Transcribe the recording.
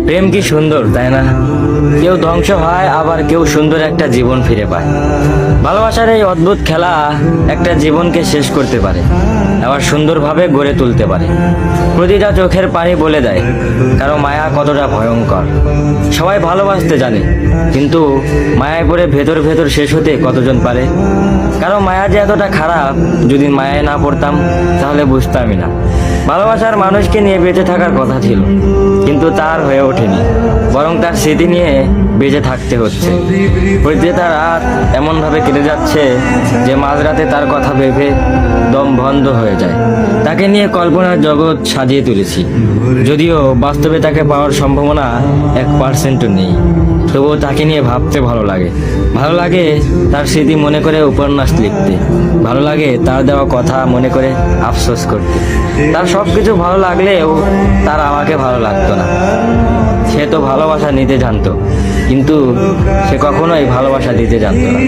প্রেম কি সুন্দর, তাই না? কেউ ধ্বংস হয়, আবার কেউ সুন্দর একটা জীবন ফিরে পায়। ভালোবাসার এই অদ্ভুত খেলা একটা জীবনকে শেষ করতে পারে, আবার সুন্দরভাবে গড়ে তুলতে পারে। প্রতিটা চোখের পানি বলে দেয় কারো মায়া কতটা ভয়ঙ্কর। সবাই ভালোবাসতে জানে, কিন্তু মায়ায় পড়ে ভেতর ভেতর শেষ হতে কতজন পারে? কারো মায়া যে এতটা খারাপ, যদি মায়ায় না পড়তাম তাহলে বুঝতামই না। ভালোবাসার মানুষকে নিয়ে বেঁচে থাকার কথা ছিল, কিন্তু তার হয়ে ওঠেনি, বরং তার স্মৃতি নিয়ে বেঁচে থাকতে হচ্ছে। প্রতিটা রাত এমনভাবে কেটে যাচ্ছে যে মাঝরাতে তার কথা ভেবে দম বন্ধ হয়ে যায়। তাকে নিয়ে কল্পনার জগৎ সাজিয়ে তুলেছি, যদিও বাস্তবে তাকে পাওয়ার সম্ভাবনা 1% নেই। তবুও তাকে নিয়ে ভাবতে ভালো লাগে। ভালো লাগে তার স্মৃতি মনে করে উপন্যাস লিখতে, ভালো লাগে তার দেওয়া কথা মনে করে আফসোস করতে। তার সব কিছু ভালো লাগলেও তার আমাকে ভালো লাগতো না। সে তো ভালোবাসা নিতে জানতো, কিন্তু সে কখনোই ভালোবাসা দিতে জানতো না।